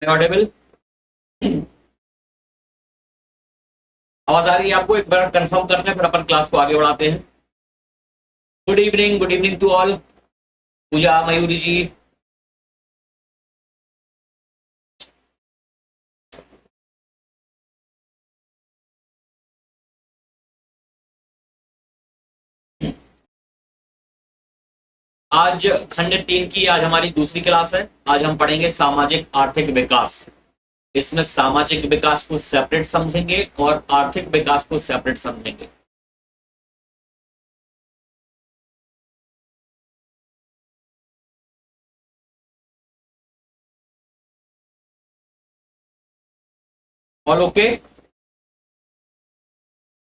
Audible? आवाज आ रही है आपको? एक बार कंफर्म करते हैं, फिर अपन क्लास को आगे बढ़ाते हैं। Good evening to all. Pooja, Mayuri ji. आज खंड 3 की आज हमारी दूसरी क्लास है। आज हम पढ़ेंगे सामाजिक आर्थिक विकास। इसमें सामाजिक विकास को सेपरेट समझेंगे और आर्थिक विकास को सेपरेट समझेंगे। All okay?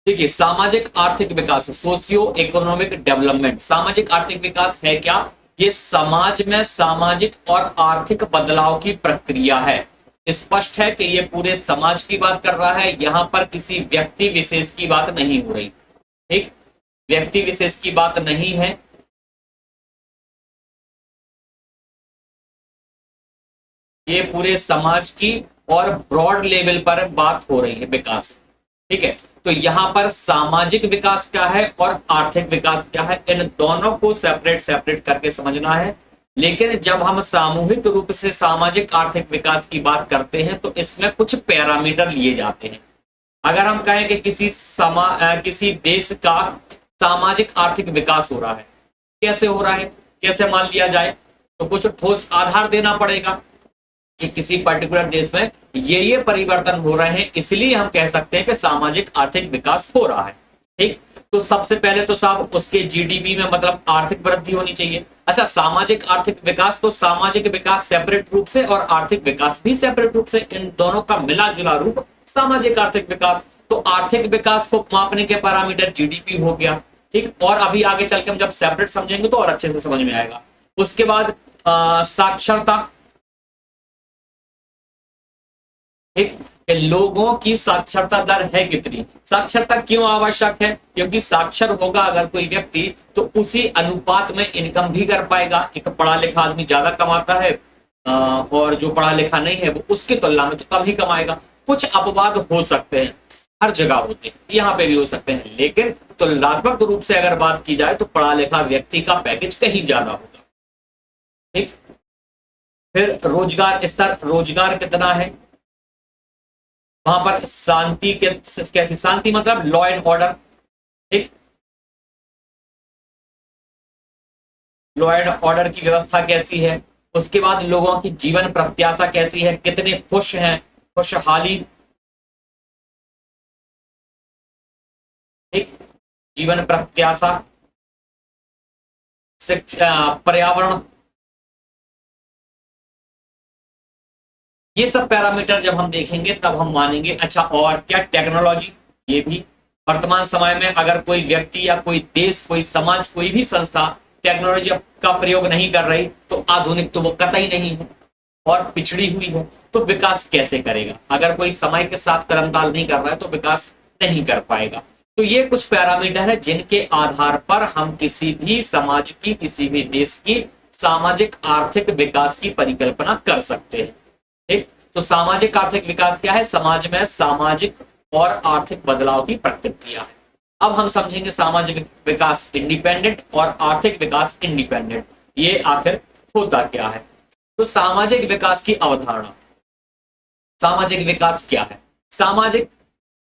देखिए, सामाजिक आर्थिक विकास, सोशियो इकोनॉमिक डेवलपमेंट, सामाजिक आर्थिक विकास है क्या? ये समाज में सामाजिक और आर्थिक बदलाव की प्रक्रिया है। स्पष्ट है कि ये पूरे समाज की बात कर रहा है, यहां पर किसी व्यक्ति विशेष की बात नहीं हो रही। ठीक, व्यक्ति विशेष की बात नहीं है। ये पूरे समाज की और ब्रॉड लेवल पर बात हो रही है विकास। ठीक है, तो यहां पर सामाजिक विकास क्या है और आर्थिक विकास क्या है, इन दोनों को सेपरेट सेपरेट करके समझना है। लेकिन जब हम सामूहिक रूप से सामाजिक आर्थिक विकास की बात करते हैं तो इसमें कुछ पैरामीटर लिए जाते हैं। अगर हम कहें कि किसी देश का सामाजिक आर्थिक विकास हो रहा है, कैसे हो रहा है, कैसे मान लिया जाए, तो कुछ ठोस आधार देना पड़ेगा कि किसी पर्टिकुलर देश में ये परिवर्तन हो रहे हैं, इसलिए हम कह सकते हैं कि सामाजिक आर्थिक विकास हो रहा है। ठीक, तो सबसे पहले तो साहब उसके जीडीपी में मतलब आर्थिक वृद्धि होनी चाहिए। अच्छा, सामाजिक आर्थिक विकास, तो सामाजिक विकास सेपरेट रूप से और आर्थिक विकास भी सेपरेट रूप से, इन दोनों का मिला जुला रूप सामाजिक आर्थिक विकास। तो आर्थिक विकास को मापने के पैरामीटर जीडीपी हो गया। ठीक, और अभी आगे चल के हम जब सेपरेट समझेंगे तो और अच्छे से समझ में आएगा। उसके बाद साक्षरता। ठीक, लोगों की साक्षरता दर है कितनी, साक्षरता क्यों आवश्यक है? क्योंकि साक्षर होगा अगर कोई व्यक्ति तो उसी अनुपात में इनकम भी कर पाएगा। एक पढ़ा लिखा आदमी ज्यादा कमाता है और जो पढ़ा लिखा नहीं है वो उसकी तुलना में तो कम ही कमाएगा। कुछ अपवाद हो सकते हैं, हर जगह होते हैं, यहाँ पे भी हो सकते हैं, लेकिन तुलनात्मक रूप से अगर बात की जाए तो पढ़ा लिखा व्यक्ति का पैकेज कहीं ज्यादा होगा। ठीक, फिर रोजगार स्तर, रोजगार कितना है, वहां पर शांति के, कैसी शांति मतलब लॉ एंड ऑर्डर। ठीक, लॉ एंड ऑर्डर की व्यवस्था कैसी है। उसके बाद लोगों की जीवन प्रत्याशा कैसी है, कितने खुश हैं, खुशहाली। ठीक, जीवन प्रत्याशा, पर्यावरण, ये सब पैरामीटर जब हम देखेंगे तब हम मानेंगे। अच्छा, और क्या टेक्नोलॉजी, ये भी वर्तमान समय में अगर कोई व्यक्ति या कोई देश, कोई समाज, कोई भी संस्था टेक्नोलॉजी का प्रयोग नहीं कर रही तो आधुनिक तो वो कतई नहीं है और पिछड़ी हुई है, तो विकास कैसे करेगा? अगर कोई समय के साथ कदम-ताल नहीं कर रहा है तो विकास नहीं कर पाएगा। तो ये कुछ पैरामीटर है जिनके आधार पर हम किसी भी समाज की, किसी भी देश की सामाजिक आर्थिक विकास की परिकल्पना कर सकते हैं। ठीक, तो सामाजिक आर्थिक विकास क्या है? समाज में सामाजिक और आर्थिक बदलाव की प्रक्रिया है। अब हम समझेंगे सामाजिक विकास इंडिपेंडेंट और आर्थिक विकास इंडिपेंडेंट, ये आखिर होता क्या है। तो सामाजिक विकास की अवधारणा, सामाजिक विकास क्या है? सामाजिक,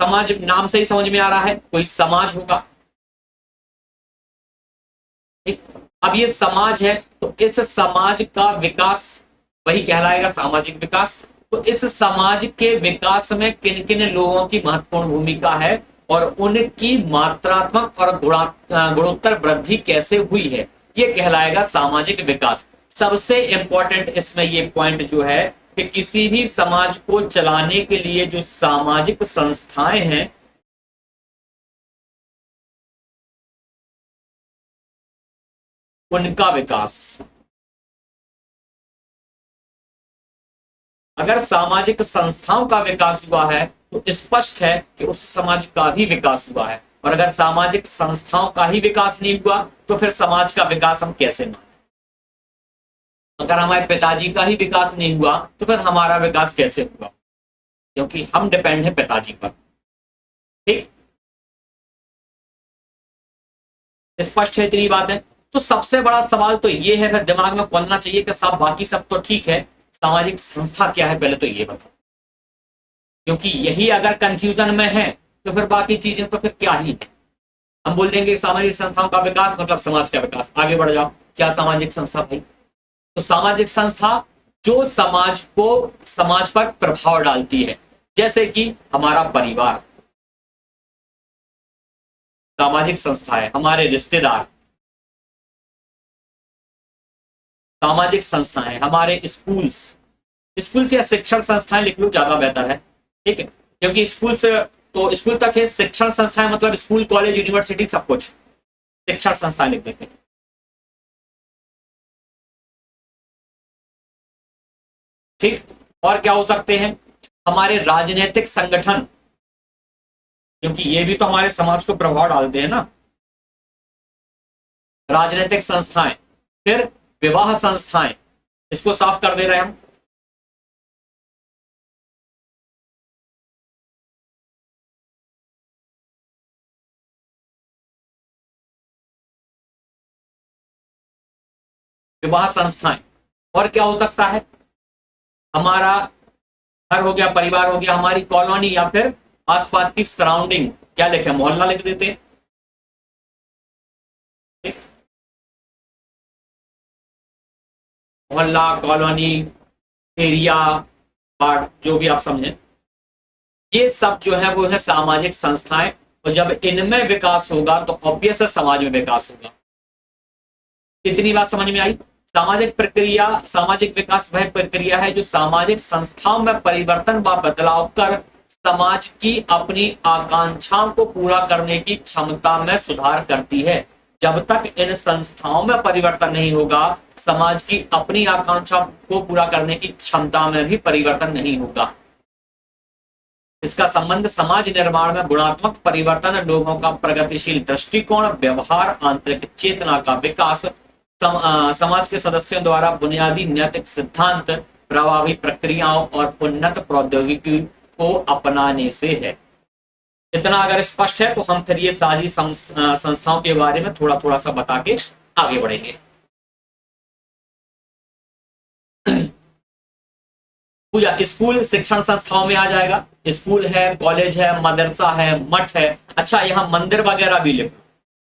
समाज नाम से ही समझ में आ रहा है, कोई समाज होगा। ठीक, अब ये समाज है तो इस समाज का विकास वही कहलाएगा सामाजिक विकास। तो इस समाज के विकास में किन किन लोगों की महत्वपूर्ण भूमिका है और उनकी मात्रात्मक और गुणोत्तर वृद्धि कैसे हुई है, ये कहलाएगा सामाजिक विकास। सबसे इंपॉर्टेंट इसमें ये पॉइंट जो है कि किसी भी समाज को चलाने के लिए जो सामाजिक संस्थाएं हैं, उनका विकास। अगर सामाजिक संस्थाओं का विकास हुआ है तो स्पष्ट है कि उस समाज का भी विकास हुआ है, और अगर सामाजिक संस्थाओं का ही विकास नहीं हुआ तो फिर समाज का विकास हम कैसे माने? अगर हमारे पिताजी का ही विकास नहीं हुआ तो फिर हमारा विकास कैसे हुआ, क्योंकि हम डिपेंड है पिताजी पर। ठीक, स्पष्ट है इतनी बात है। तो सबसे बड़ा सवाल तो ये है, फिर दिमाग में खोलना चाहिए कि सब बाकी सब तो ठीक है, सामाजिक संस्था क्या है पहले तो ये बताओ, क्योंकि यही अगर कंफ्यूजन में है तो फिर बाकी चीजें तो फिर क्या ही है। हम बोल देंगे सामाजिक संस्थाओं का विकास मतलब समाज का विकास, आगे बढ़ जाओ। क्या सामाजिक संस्था भाई? तो सामाजिक संस्था जो समाज पर प्रभाव डालती है, जैसे कि हमारा परिवार सामाजिक संस्था है, हमारे रिश्तेदार सामाजिक संस्थाएं, हमारे स्कूल्स, स्कूल्स या शिक्षण संस्थाएं लिख लो ज्यादा बेहतर है। ठीक है, क्योंकि स्कूल से तो स्कूल तक है, शिक्षण संस्थाएं मतलब स्कूल कॉलेज यूनिवर्सिटी सब कुछ शिक्षण संस्थाएं लिख देते हैं। ठीक, और क्या हो सकते हैं? हमारे राजनीतिक संगठन, क्योंकि ये भी तो हमारे समाज को प्रभाव डालते हैं ना, राजनीतिक संस्थाएं। फिर विवाह संस्थाएं, इसको साफ कर दे रहे हैं हम। विवाह संस्थाएं, और क्या हो सकता है? हमारा घर हो गया, परिवार हो गया, हमारी कॉलोनी या फिर आसपास की सराउंडिंग, क्या लिखे, मोहल्ला लिख देते हैं। मोहल्ला, कॉलोनी, एरिया, वार्ड, जो भी आप समझें, ये सब जो है वो है सामाजिक संस्थाएं। और जब इनमें विकास होगा तो ऑब्वियस है समाज में विकास होगा। इतनी बात समझ में आई? सामाजिक प्रक्रिया, सामाजिक विकास वह प्रक्रिया है जो सामाजिक संस्थाओं में परिवर्तन व बदलाव कर समाज की अपनी आकांक्षाओं को पूरा करने की क्षमता में सुधार करती है। जब तक इन संस्थाओं में परिवर्तन नहीं होगा, समाज की अपनी आकांक्षा को पूरा करने की क्षमता में भी परिवर्तन नहीं होगा। इसका संबंध समाज निर्माण में गुणात्मक परिवर्तन, लोगों का प्रगतिशील दृष्टिकोण, व्यवहार, आंतरिक चेतना का विकास, समाज के सदस्यों द्वारा बुनियादी नैतिक सिद्धांत, प्रभावी प्रक्रियाओं और उन्नत प्रौद्योगिकी को अपनाने से है। इतना अगर स्पष्ट है तो हम फिर ये सारी संस्थाओं के बारे में थोड़ा थोड़ा सा बता के आगे बढ़ेंगे। पूजा स्कूल शिक्षण संस्थाओं में आ जाएगा। स्कूल है, कॉलेज है, मदरसा है, मठ है। अच्छा, यहाँ मंदिर वगैरह भी लिखो।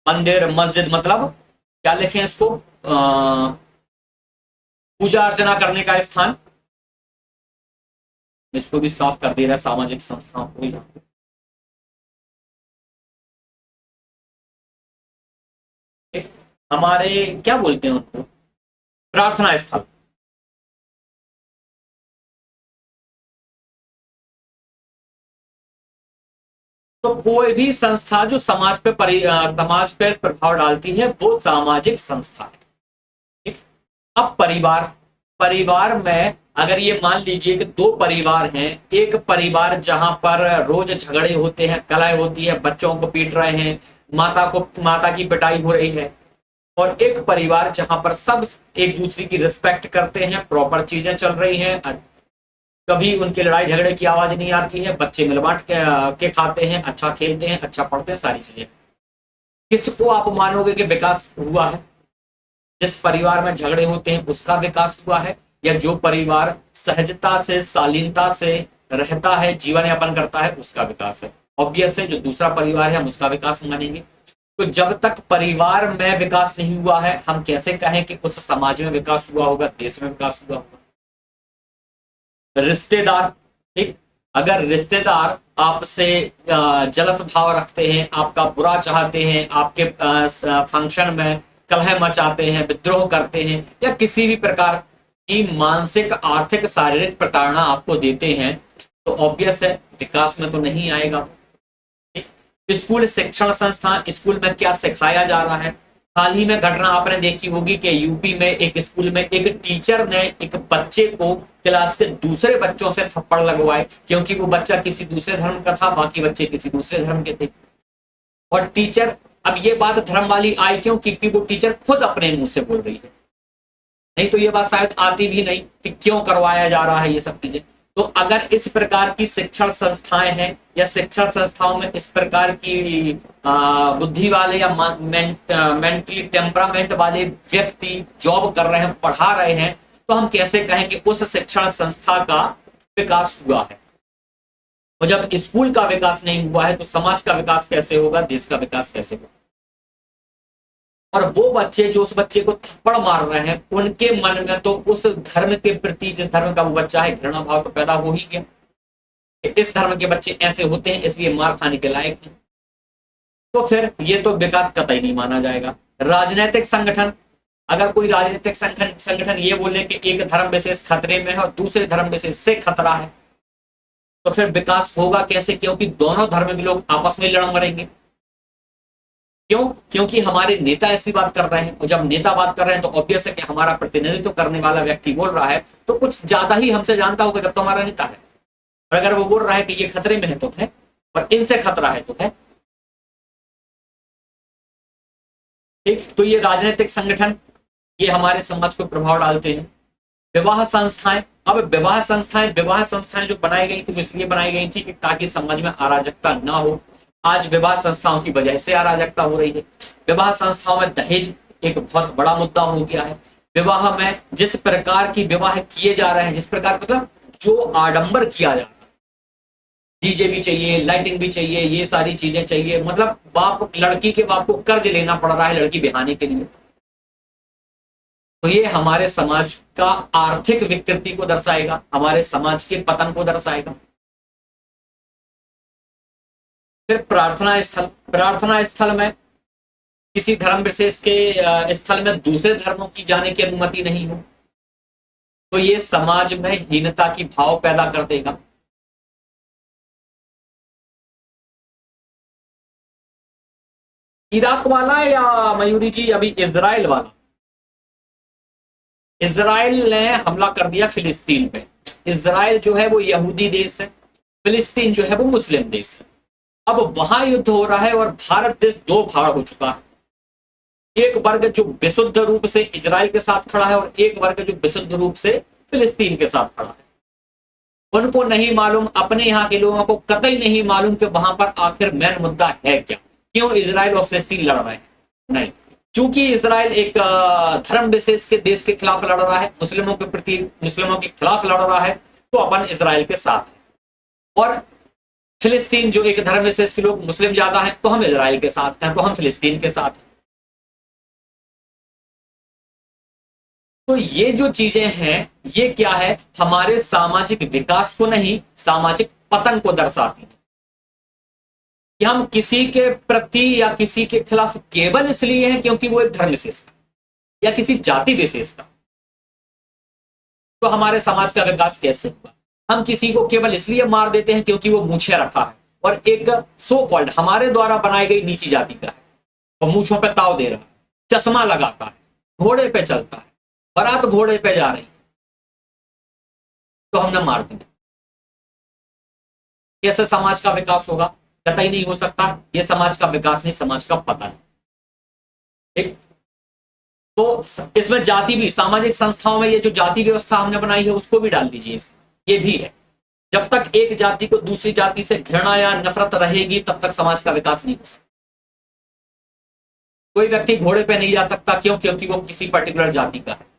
मंदिर, मस्जिद मतलब क्या लिखें इसको? पूजा अर्चना करने का स्थान। इसको भी साफ कर दे रहा है सामाजिक संस्थाओं को। हमारे क्या बोलते हैं उनको? प्रार्थना स्थल। तो कोई भी संस्था जो समाज पे समाज पर प्रभाव डालती है वो सामाजिक संस्था है। ठीक, अब परिवार, परिवार में अगर ये मान लीजिए कि दो परिवार हैं, एक परिवार जहां पर रोज झगड़े होते हैं, कलह होती है, बच्चों को पीट रहे हैं, माता की पिटाई हो रही है, और एक परिवार जहां पर सब एक दूसरे की रिस्पेक्ट करते हैं, प्रॉपर चीजें चल रही हैं, कभी उनके लड़ाई झगड़े की आवाज नहीं आती है, बच्चे मिल बांट के खाते हैं, अच्छा खेलते हैं, अच्छा पढ़ते हैं, सारी चीजें। किसको आप मानोगे कि विकास हुआ है? जिस परिवार में झगड़े होते हैं उसका विकास हुआ है, या जो परिवार सहजता से, शालीनता से रहता है, जीवन यापन करता है, उसका विकास है? ऑब्वियस है जो दूसरा परिवार है हम उसका विकास मानेंगे। तो जब तक परिवार में विकास नहीं हुआ है, हम कैसे कहें कि उस समाज में विकास हुआ होगा, देश में विकास हुआ होगा? रिश्तेदार, ठीक, अगर रिश्तेदार आपसे जलस भाव रखते हैं, आपका बुरा चाहते हैं, आपके फंक्शन में कलह मचाते हैं, विद्रोह करते हैं, या किसी भी प्रकार की मानसिक, आर्थिक, शारीरिक प्रताड़ना आपको देते हैं, तो ऑब्वियस है विकास में तो नहीं आएगा। स्कूल शिक्षण संस्थान, स्कूल में क्या सिखाया जा रहा है? हाल ही में घटना आपने देखी होगी कि यूपी में एक स्कूल में एक टीचर ने एक बच्चे को क्लास के दूसरे बच्चों से थप्पड़ लगवाए, क्योंकि वो बच्चा किसी दूसरे धर्म का था, बाकी बच्चे किसी दूसरे धर्म के थे। और टीचर, अब ये बात धर्म वाली आई क्यों? क्योंकि वो टीचर खुद अपने मुंह से बोल रही है। नहीं तो ये बात शायद आती भी नहीं कि क्यों करवाया जा रहा है ये सब चीजें। तो अगर इस प्रकार की शिक्षण संस्थाएं हैं या शिक्षण संस्थाओं में इस प्रकार की बुद्धि वाले या मेंटली टेम्परामेंट वाले व्यक्ति जॉब कर रहे हैं, पढ़ा रहे हैं, तो हम कैसे कहें कि उस शिक्षण संस्था का विकास हुआ है। और जब स्कूल का विकास नहीं हुआ है तो समाज का विकास कैसे होगा, देश का विकास कैसे होगा। और वो बच्चे जो उस बच्चे को थप्पड़ मार रहे हैं, उनके मन में तो उस धर्म के प्रति, जिस धर्म का वो बच्चा है, घृणा भाव तो पैदा हो ही गया। इस धर्म के बच्चे ऐसे होते हैं इसलिए मार खाने के लायक हैं। तो फिर ये तो विकास कतई नहीं माना जाएगा। राजनीतिक संगठन, अगर कोई राजनीतिक संगठन ये बोले कि एक धर्म विशेष खतरे में है और दूसरे धर्म विशेष से खतरा है, तो फिर विकास होगा कैसे? क्योंकि दोनों धर्म के लोग आपस में लड़ मरेंगे। क्यों? क्योंकि हमारे नेता ऐसी बात कर रहे हैं, और जब नेता बात कर रहे हैं तो ऑब्वियस है कि हमारा प्रतिनिधित्व करने वाला व्यक्ति बोल रहा है तो कुछ ज्यादा ही हमसे जानता होगा जब तो हमारा नेता है। और अगर वो बोल रहा है कि ये खतरे में है तो है, और इनसे खतरा है तो है। ठीक, तो ये राजनीतिक संगठन ये हमारे समाज को प्रभाव डालते हैं। विवाह संस्थाएं, अब विवाह संस्थाएं जो बनाई गई थी, इसलिए बनाई गई थी कि ताकि समाज में अराजकता ना हो। आज विवाह संस्थाओं की वजह से अराजकता हो रही है। विवाह संस्थाओं में दहेज एक बहुत बड़ा मुद्दा हो गया है। विवाह में जिस प्रकार की विवाह किए जा रहे हैं, जिस प्रकार मतलब जो आडंबर किया जा रहा है, डीजे भी चाहिए, लाइटिंग भी चाहिए, ये सारी चीजें चाहिए, मतलब लड़की के बाप को कर्ज लेना पड़ रहा है लड़की बिहाने के लिए। तो ये हमारे समाज का आर्थिक विकृति को दर्शाएगा, हमारे समाज के पतन को दर्शाएगा। फिर प्रार्थना स्थल में किसी धर्म विशेष के स्थल में दूसरे धर्मों की जाने की अनुमति नहीं हो, तो ये समाज में हीनता की भाव पैदा कर देगा। इराक वाला या मयूरी जी अभी इजराइल वाला? इजराइल ने हमला कर दिया फिलिस्तीन पे। इजराइल जो है वो यहूदी देश है, फिलिस्तीन जो है वो मुस्लिम देश है। अब वहां युद्ध हो रहा है और भारत देश दो भाग हो चुका है। एक वर्ग जो विशुद्ध रूप से इजराइल के साथ खड़ा है और एक वर्ग जो विशुद्ध रूप से फिलिस्तीन के साथ खड़ा है। उनको नहीं मालूम, अपने यहाँ के लोगों को कतई नहीं मालूम कि वहां पर आखिर मेन मुद्दा है क्या, क्यों इजराइल और फिलिस्तीन लड़ रहे हैं। नहीं, चूंकि इजराइल एक धर्म विशेष के देश के खिलाफ लड़ रहा है, मुस्लिमों के प्रति, मुस्लिमों के खिलाफ लड़ रहा है, तो अपन इजराइल के साथ है। और फिलिस्तीन जो एक धर्म विशेष के लोग मुस्लिम ज्यादा हैं, तो हम इजराइल के साथ हैं, तो हम फिलिस्तीन के साथ हैं। तो ये जो चीजें हैं ये क्या है, हमारे सामाजिक विकास को नहीं, सामाजिक पतन को दर्शाती है कि हम किसी के प्रति या किसी के खिलाफ केवल इसलिए हैं क्योंकि वो एक धर्म विशेष का या किसी जाति विशेष का। तो हमारे समाज का विकास कैसे हुआ? हम किसी को केवल इसलिए मार देते हैं क्योंकि वो मूछें रखा है और एक सो कॉल्ड हमारे द्वारा बनाई गई नीची जाति का है और मूछों पे ताव दे रहा है, चश्मा लगाता है, घोड़े पे चलता है, बारात घोड़े पे जा रही, तो हमने मार दिया। कैसे समाज का विकास होगा? कतई नहीं हो सकता। यह समाज का विकास नहीं, समाज का पतन। ठीक, तो इसमें जाति भी, सामाजिक संस्थाओं में ये जो जाति व्यवस्था हमने बनाई है उसको भी डाल दीजिए। ये भी है, जब तक एक जाति को दूसरी जाति से घृणा या नफरत रहेगी तब तक समाज का विकास नहीं हो सकता। कोई व्यक्ति घोड़े पे नहीं जा सकता, क्यों? क्योंकि वो किसी पर्टिकुलर जाति का है।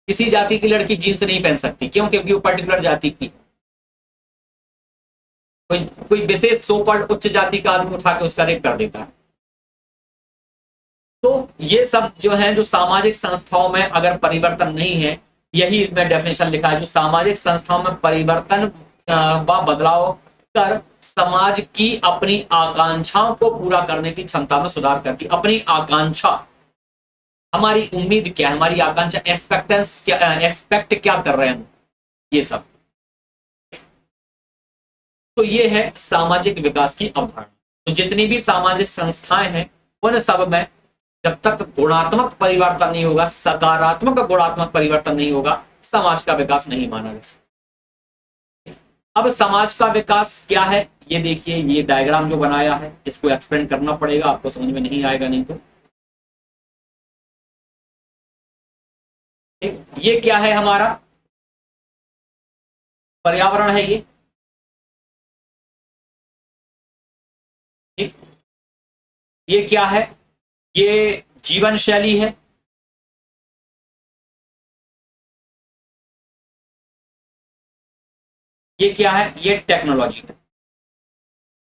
किसी जाति की लड़की जीन्स नहीं पहन सकती, क्यों? क्योंकि वो पर्टिकुलर जाति की। कोई विशेष सो कॉल्ड उच्च जाति का आदमी उठा के उसका रेप कर देता है। तो ये सब जो है, जो सामाजिक संस्थाओं में अगर परिवर्तन नहीं है, यही इसमें डेफिनेशन लिखा है, जो सामाजिक संस्थाओं में परिवर्तन व बदलाव कर समाज की अपनी आकांक्षाओं को पूरा करने की क्षमता में सुधार करती। अपनी आकांक्षा, हमारी उम्मीद क्या है, हमारी आकांक्षा, एक्सपेक्ट क्या कर रहे हैं हम, ये सब। तो ये है सामाजिक विकास की अवधारणा। तो जितनी भी सामाजिक संस्थाएं हैं उन सब में जब तक गुणात्मक परिवर्तन नहीं होगा, सकारात्मक गुणात्मक परिवर्तन नहीं होगा, समाज का विकास नहीं माना जा सकता। अब समाज का विकास क्या है ये देखिए, ये डायग्राम जो बनाया है इसको एक्सप्लेन करना पड़ेगा, आपको समझ में नहीं आएगा नहीं तो। ये क्या है हमारा पर्यावरण है ये, ठीक। ये क्या है, ये जीवन शैली है, ये क्या है, ये टेक्नोलॉजी है।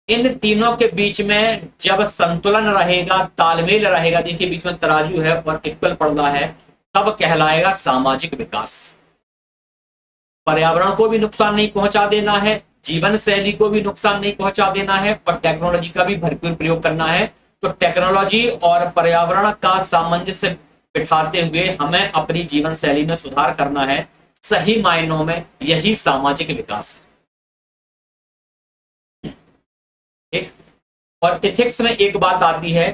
इन तीनों के बीच में जब संतुलन रहेगा, तालमेल रहेगा, देखिए बीच में तराजू है और इक्वल पड़ता है, तब कहलाएगा सामाजिक विकास। पर्यावरण को भी नुकसान नहीं पहुंचा देना है, जीवन शैली को भी नुकसान नहीं पहुंचा देना है, और टेक्नोलॉजी का भी भरपूर प्रयोग करना है। तो टेक्नोलॉजी और पर्यावरण का सामंजस्य बिठाते हुए हमें अपनी जीवन शैली में सुधार करना है। सही मायनों में यही सामाजिक विकास है, ठीक। और एथिक्स में एक बात आती है,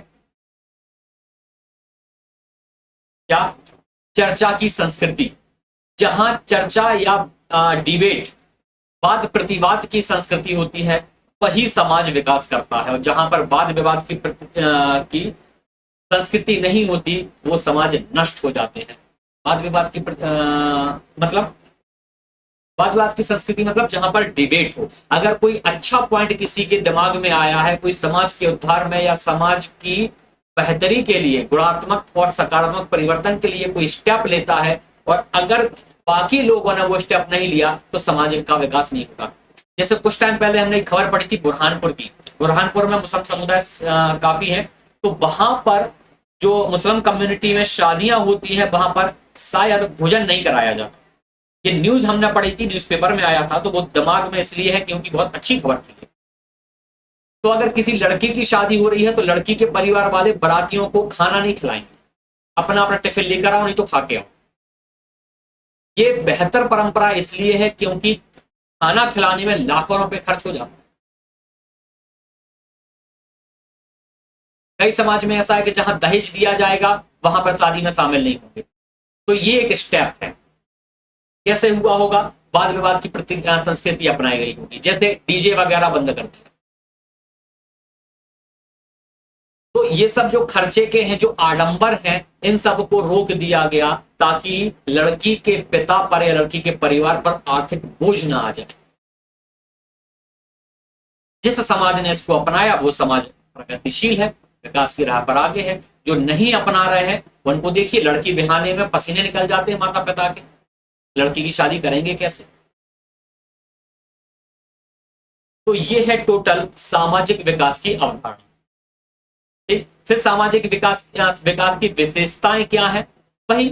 क्या, चर्चा की संस्कृति। जहां चर्चा या डिबेट, वाद प्रतिवाद की संस्कृति होती है, वही समाज विकास करता है। और जहां पर वाद विवाद की संस्कृति नहीं होती, वो समाज नष्ट हो जाते हैं। वाद विवाद की मतलब वाद विवाद की संस्कृति मतलब जहां पर डिबेट हो। अगर कोई अच्छा पॉइंट किसी के दिमाग में आया है, कोई समाज के उद्धार में या समाज की बेहतरी के लिए, गुणात्मक और सकारात्मक परिवर्तन के लिए कोई स्टेप लेता है, और अगर बाकी लोगों ने वो स्टेप नहीं लिया, तो समाज का विकास नहीं होगा। जैसे कुछ टाइम पहले हमने एक खबर पढ़ी थी बुरहानपुर की। बुरहानपुर में मुस्लिम समुदाय काफी है, तो वहां पर जो मुस्लिम कम्युनिटी में शादियां होती है, वहां पर शायद भोजन नहीं कराया जाता। ये न्यूज हमने पढ़ी थी, न्यूज़पेपर में आया था, तो वो दिमाग में इसलिए है क्योंकि बहुत अच्छी खबर थी। तो अगर किसी लड़की की शादी हो रही है, तो लड़की के परिवार वाले बारातियों को खाना नहीं खिलाएंगे, अपना अपना टिफिन लेकर आओ, नहीं तो खा के आओ। ये बेहतर परंपरा इसलिए है क्योंकि खाना खिलाने में लाखों रुपए खर्च हो जाते हैं। कई समाज में ऐसा है कि जहां दहेज दिया जाएगा, वहां पर शादी में शामिल नहीं होंगे। तो ये एक स्टेप है। कैसे हुआ होगा, वाद विवाद की संस्कृति अपनाई गई होगी, जैसे डीजे वगैरह बंद कर दिया। तो ये सब जो खर्चे के हैं, जो आडंबर हैं, इन सब को रोक दिया गया, ताकि लड़की के पिता पर या लड़की के परिवार पर आर्थिक बोझ ना आ जाए। जिस समाज ने इसको अपनाया, वो समाज प्रगतिशील है, विकास की राह पर आगे है। जो नहीं अपना रहे हैं, उनको देखिए, लड़की बिहाने में पसीने निकल जाते हैं माता पिता के, लड़की की शादी करेंगे कैसे। तो ये है टोटल सामाजिक विकास की अवधारणा। ठीक, फिर सामाजिक विकास विकास की विशेषताएं क्या है, वही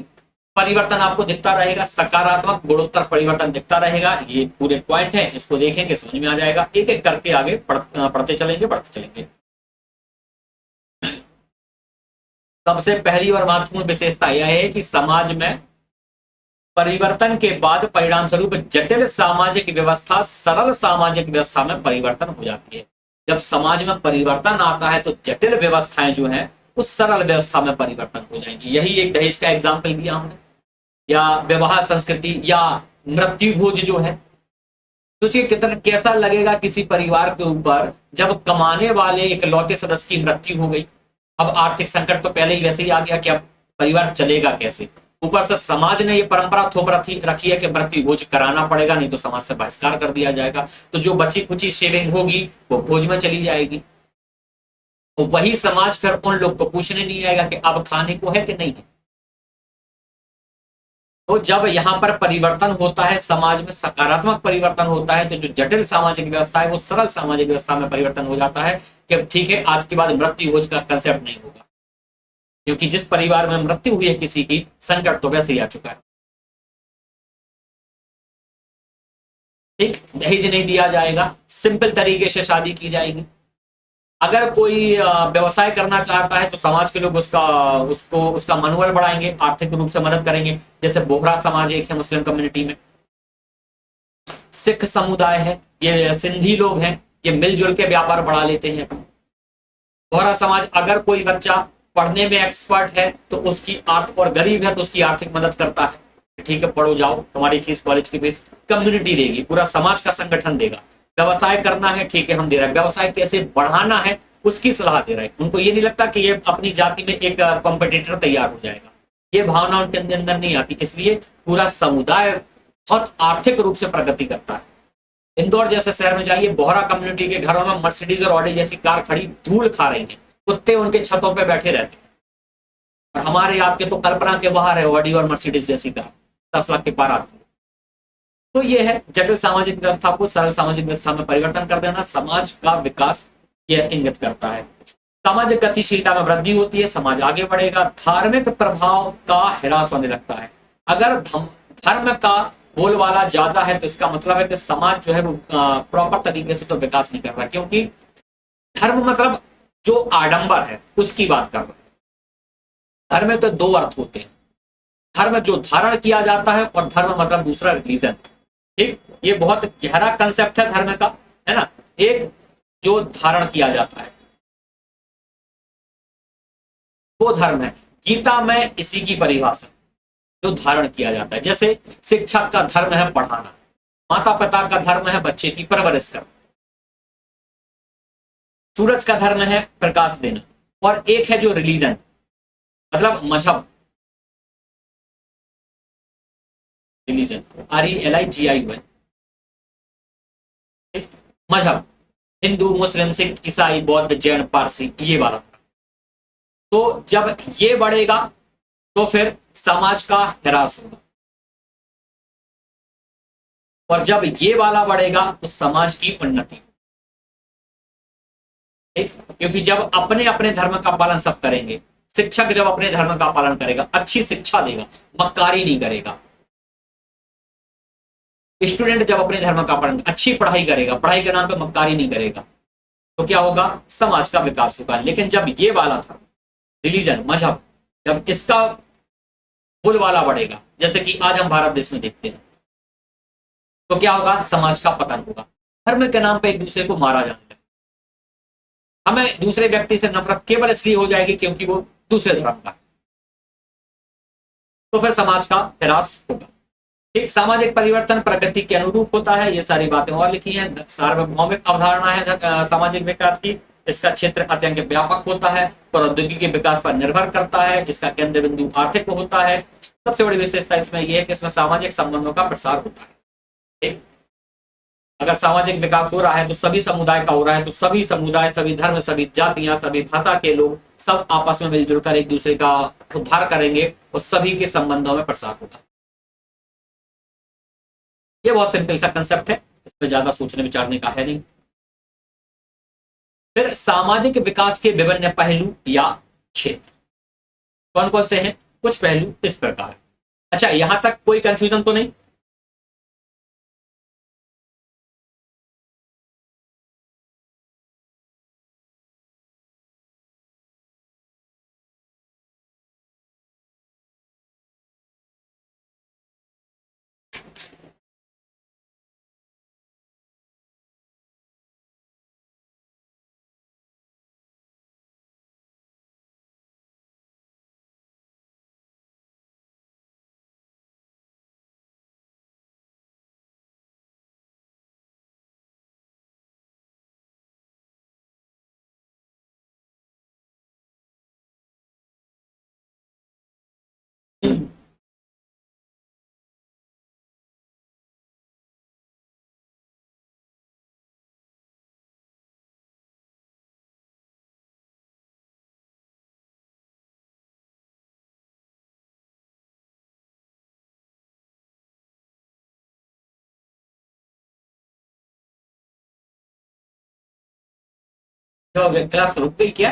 परिवर्तन आपको दिखता रहेगा, सकारात्मक गुणोत्तर परिवर्तन दिखता रहेगा। ये पूरे पॉइंट है, इसको देखेंगे समझ में आ जाएगा। एक एक करके आगे पढ़ते चलेंगे, बढ़ते चलेंगे। सबसे पहली और महत्वपूर्ण विशेषता यह है कि समाज में परिवर्तन के बाद परिणाम स्वरूप जटिल सामाजिक व्यवस्था सरल सामाजिक व्यवस्था में परिवर्तन हो जाती है। जब समाज में परिवर्तन आता है, तो जटिल व्यवस्थाएं जो हैं, उस सरल व्यवस्था में परिवर्तन हो जाएंगी। यही एक दहेज का एग्जाम्पल दिया हमने, या विवाह संस्कृति, या मृत्यु भोज जो है। सोचिए कितना कैसा लगेगा किसी परिवार के ऊपर जब कमाने वाले इकलौते सदस्य की मृत्यु हो गई। अब आर्थिक संकट तो पहले ही वैसे ही आ गया कि अब परिवार चलेगा कैसे। ऊपर से समाज ने ये परंपरा थोप रखी है कि मृत्यु भोज कराना पड़ेगा, नहीं तो समाज से बहिष्कार कर दिया जाएगा। तो जो बची खुची सेविंग होगी, वो भोज में चली जाएगी। तो वही समाज फिर उन लोग को पूछने नहीं आएगा कि अब खाने को है कि नहीं है। तो जब यहाँ पर परिवर्तन होता है, समाज में सकारात्मक परिवर्तन होता है, तो जो जटिल सामाजिक व्यवस्था है, वो सरल सामाजिक व्यवस्था में परिवर्तन हो जाता है कि ठीक है, आज के बाद मृत्यु भोज का कंसेप्ट नहीं होगा, क्योंकि जिस परिवार में मृत्यु हुई है किसी की, संकट तो वैसे ही आ चुका है। ठीक, दहेज नहीं दिया जाएगा, सिंपल तरीके से शादी की जाएगी। अगर कोई व्यवसाय करना चाहता है, तो समाज के लोग उसका मनोबल बढ़ाएंगे, आर्थिक रूप से मदद करेंगे। जैसे बोहरा समाज एक है मुस्लिम कम्युनिटी में, सिख समुदाय है, ये सिंधी लोग हैं, ये मिलजुल के व्यापार बढ़ा लेते हैं। बोहरा समाज, अगर कोई बच्चा पढ़ने में एक्सपर्ट है, तो उसकी और गरीब है तो उसकी आर्थिक मदद करता है। ठीक है, पढ़ो जाओ, तुम्हारी फीस कॉलेज की फीस कम्युनिटी देगी, पूरा समाज का संगठन देगा। व्यवसाय करना है, ठीक है, हम दे रहे हैं। व्यवसाय कैसे बढ़ाना है, उसकी सलाह दे रहे हैं। उनको ये नहीं लगता कि ये अपनी जाति में एक कॉम्पिटिटर तैयार हो जाएगा। ये भावना उनके अंदर नहीं आती, इसलिए पूरा समुदाय बहुत आर्थिक रूप से प्रगति करता है। इंदौर जैसे शहर में जाइए, बोहरा कम्युनिटी के घरों में मर्सिडीज और ऑडी जैसी कार खड़ी धूल खा रही है, कुत्ते उनके छतों पे बैठे रहते हैं। और हमारे आपके तो कल्पना के बाहर है ऑडी और मर्सिडीज जैसी कार, 10 लाख के पार आती है। तो ये है जटिल सामाजिक व्यवस्था को सरल सामाजिक व्यवस्था में परिवर्तन कर देना, समाज का विकास यह इंगित करता है। सामाजिक गतिशीलता में वृद्धि होती है, समाज आगे बढ़ेगा। धार्मिक प्रभाव का ह्रास होने लगता है। अगर धर्म का बोलबाला ज्यादा है तो इसका मतलब है कि समाज जो है वो प्रॉपर तरीके से तो विकास नहीं कर रहा, क्योंकि धर्म मतलब जो आडंबर है उसकी बात कर रहा है। धर्म में तो दो अर्थ होते हैं, धर्म जो धारण किया जाता है और धर्म मतलब दूसरा रिलीजन। ठीक, ये बहुत गहरा कंसेप्ट है धर्म का, है ना। एक जो धारण किया जाता है वो धर्म है। गीता में इसी की परिभाषा, जो धारण किया जाता है। जैसे शिक्षक का धर्म है पढ़ाना, माता पिता का धर्म है बच्चे की परवरिश करना, सूरज का धर्म है प्रकाश देना, और एक है जो रिलीजन मतलब मजहब, रिलीजन RELIGION, मजहब, हिंदू मुस्लिम सिख ईसाई बौद्ध जैन पारसी, ये वाला। तो जब ये बढ़ेगा तो फिर समाज का ह्रास होगा, और जब ये वाला बढ़ेगा तो समाज की उन्नति। ठीक, क्योंकि जब अपने अपने धर्म का पालन सब करेंगे, शिक्षक जब अपने धर्म का पालन करेगा, अच्छी शिक्षा देगा, मक्कारी नहीं करेगा, स्टूडेंट जब अपने धर्म का पालन अच्छी पढ़ाई करेगा, पढ़ाई के नाम पे मक्कारी नहीं करेगा, तो क्या होगा, समाज का विकास होगा। लेकिन जब ये वाला था रिलीजन मजहब, जब इसका बोलबाला बढ़ेगा, जैसे कि आज हम भारत देश में देखते हैं, तो क्या होगा, समाज का पतन होगा। धर्म के नाम पे एक दूसरे को मारा जाने लगेगा, हमें दूसरे व्यक्ति से नफरत केवल इसलिए हो जाएगी क्योंकि वो दूसरे धर्म का है, तो फिर समाज का ह्रास होगा। एक सामाजिक परिवर्तन प्रगति के अनुरूप होता है, ये सारी बातें और लिखी हैं। सार्वभौमिक अवधारणा है सामाजिक विकास की। इसका क्षेत्र अत्यंत व्यापक होता है, प्रौद्योगिकी के विकास पर निर्भर करता है, इसका केंद्र बिंदु आर्थिक होता है। सबसे बड़ी विशेषता इसमें यह है कि इसमें सामाजिक संबंधों का प्रसार होता है। ठीक, अगर सामाजिक विकास हो रहा है तो सभी समुदाय का हो रहा है, तो सभी समुदाय, सभी धर्म, सभी जातियां, सभी भाषा के लोग सब आपस में मिलजुल कर एक दूसरे का उद्धार करेंगे और सभी के संबंधों में प्रसार होता है। ये बहुत सिंपल सा कंसेप्ट है, इसमें ज्यादा सोचने विचारने का है नहीं। फिर सामाजिक विकास के विभिन्न पहलू या क्षेत्र कौन कौन से हैं? कुछ पहलू इस प्रकार। अच्छा, यहां तक कोई कंफ्यूजन तो नहीं? क्या हो गया, क्लास रुक गई क्या?